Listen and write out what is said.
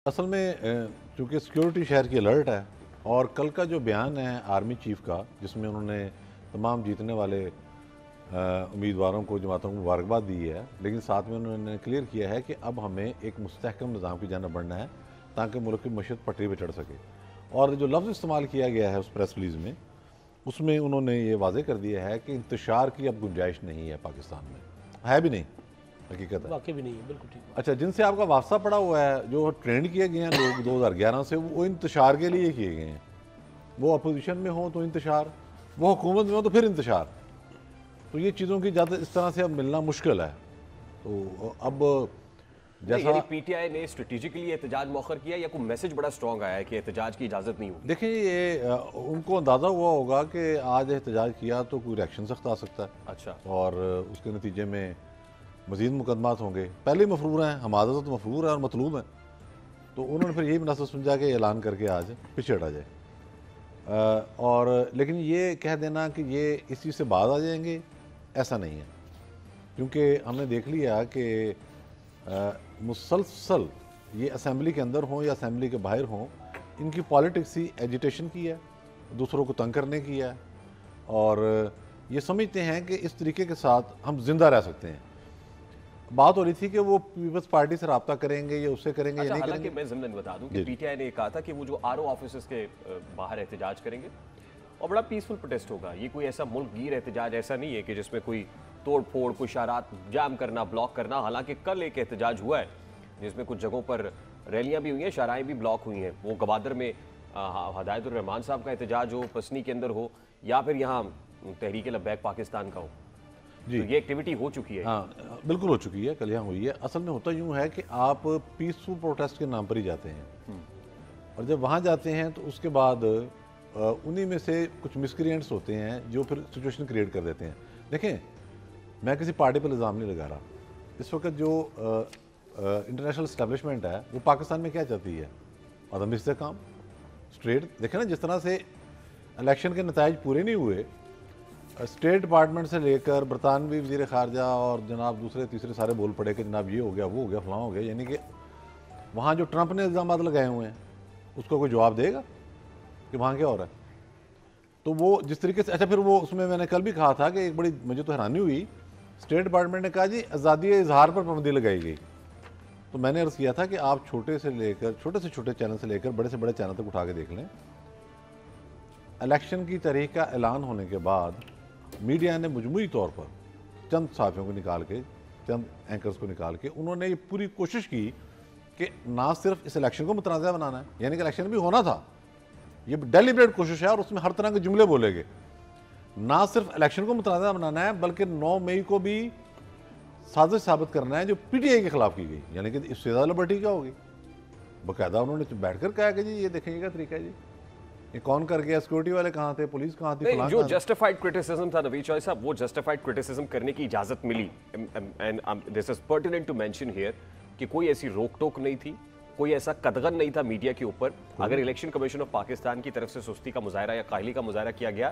असल में चूँकि सिक्योरिटी शहर की अलर्ट है और कल का जो बयान है आर्मी चीफ का जिसमें उन्होंने तमाम जीतने वाले उम्मीदवारों को जमातों को मुबारकबाद दी है, लेकिन साथ में उन्होंने क्लियर किया है कि अब हमें एक मुस्तहकम निज़ाम की जानिब बढ़ना है ताकि मुल्क की मईशत पटरी पर चढ़ सके। और जो लफ्ज़ इस्तेमाल किया गया है उस प्रेस रिलीज़ में, उसमें उन्होंने ये वाज़े कर दिया है कि इंतशार की अब गुंजाइश नहीं है पाकिस्तान में, है भी नहीं, हकीकत है। वाकई भी नहीं है, बिल्कुल ठीक। अच्छा, जिनसे आपका वास्ता पड़ा हुआ है, जो ट्रेंड किए गए हैं लोग 2011 से, वो इंतशार के लिए किए गए हैं। वो अपोजिशन में हो तो इंतशार, वो हुकूमत में हो तो फिर इंतशार। तो ये चीज़ों की ज़्यादा इस तरह से अब मिलना मुश्किल है। तो अब जैसा पीटीआई ने स्ट्रेटेजिकली एहतजाज मौखर किया या कोई मैसेज बड़ा स्ट्रॉन्ग आया है कि एहतजाज की इजाज़त नहीं होगी? देखिए, ये उनको अंदाज़ा हुआ होगा कि आज एहतजाज किया तो कोई रिएक्शन सख्त आ सकता है। अच्छा। और उसके नतीजे में मज़ीद मुकदमात होंगे। पहले ही मफरूर हैं, हमारा तो मफरूर है और मतलूब है। तो उन्होंने फिर यही मुनासिब समझा कि ऐलान करके आज पीछे हटा जाए। और लेकिन ये कह देना कि ये इस चीज़ से बाद आ जाएंगे, ऐसा नहीं है, क्योंकि हमने देख लिया कि मुसलसल ये असम्बली के अंदर हों या असम्बली के बाहर हों, इनकी पॉलिटिक्स ही एजिटेशन की है, दूसरों को तंग करने की है, और ये समझते हैं कि इस तरीके के साथ हम जिंदा रह सकते हैं। बात हो रही थी कि वो पीपल्स पार्टी से रब्ता करेंगे या उससे करेंगे या नहीं करेंगे। मैं ज़िम्मन बता दूं कि पीटीआई ने कहा था कि वो जो आरओ ऑफिस के बाहर एहतजाज करेंगे और बड़ा पीसफुल प्रोटेस्ट होगा। ये कोई ऐसा मुल्क गिर एहतजाज ऐसा नहीं है कि जिसमें कोई तोड़ फोड़, कोई इशारात जाम करना, ब्लॉक करना। हालांकि कल एक एहतजाज हुआ है जिसमें कुछ जगहों पर रैलियां भी हुई हैं, शाराएं भी ब्लॉक हुई हैं। वो गवादर में हदायतुर रहमान साहब का एहतजाज हो, पसनी के अंदर हो, या फिर यहाँ तहरीक लब्बैक पाकिस्तान का हो, जी, तो ये एक्टिविटी हो चुकी है। हाँ, बिल्कुल हो चुकी है, कल यहाँ हुई है। असल में होता यूँ है कि आप पीसफुल प्रोटेस्ट के नाम पर ही जाते हैं, और जब वहाँ जाते हैं तो उसके बाद उन्हीं में से कुछ मिसक्रिएंट्स होते हैं जो फिर सिचुएशन क्रिएट कर देते हैं। देखें, मैं किसी पार्टी पर इल्ज़ाम नहीं लगा रहा। इस वक्त जो इंटरनेशनल इस्टेब्लिशमेंट है वो पाकिस्तान में क्या चाहती है? अदम इस्तेहकाम, स्ट्रेट। देखें ना, जिस तरह से इलेक्शन के नताइज पूरे नहीं हुए, स्टेट डिपार्टमेंट से लेकर बरतानवी वज़ीर ख़ारजा और जनाब दूसरे तीसरे सारे बोल पड़े कि जनाब ये हो गया, वो हो गया, फलां हो गया। यानी कि वहाँ जो ट्रंप ने इल्ज़ाम लगाए हुए हैं उसको कोई जवाब देगा कि वहाँ क्या हो रहा है? तो वो जिस तरीके से, अच्छा, फिर वो उसमें मैंने कल भी कहा था कि एक बड़ी मुझे तो हैरानी हुई, स्टेट डिपार्टमेंट ने कहा जी आज़ादी इजहार पर पाबंदी लगाई गई। तो मैंने अर्ज़ किया था कि आप छोटे से छोटे चैनल से लेकर बड़े से बड़े चैनल तक उठा के देख लें। इलेक्शन की तारीख का ऐलान होने के बाद मीडिया ने मजमूई तौर पर चंद सहाफ़ियों को निकाल के, चंद एंकर्स को निकाल के, उन्होंने ये पूरी कोशिश की कि ना सिर्फ इस इलेक्शन को मुतनाज़ा बनाना है, यानी कि इलेक्शन भी होना था, ये डेलिब्रेट कोशिश है और उसमें हर तरह के जुमले बोलेंगे। ना सिर्फ इलेक्शन को मुतनाज़ा बनाना है बल्कि 9 मई को भी साजिश साबित करना है जो पीटीआई के खिलाफ की गई, यानी कि इससे ज़्यादा लिबर्टी क्या होगी। बाकायदा उन्होंने बैठकर कहा कि जी ये देखेंगे क्या तरीका है, जी ये कौन कर गया, सिक्योरिटी वाले कहाँ थे, पुलिस कहाँ थी, जो जस्टिफाइड क्रिटिसिज्म था नवीद चौधरी साहब, वो जस्टिफाइड क्रिटिसिज्म करने की इजाजत मिली। And this is pertinent to mention here कि कोई ऐसी रोक टोक नहीं थी, कोई ऐसा कदगन नहीं था मीडिया के ऊपर। अगर इलेक्शन कमीशन ऑफ पाकिस्तान की तरफ से सुस्ती का मुजाहरा या काहली का मुजाहरा किया गया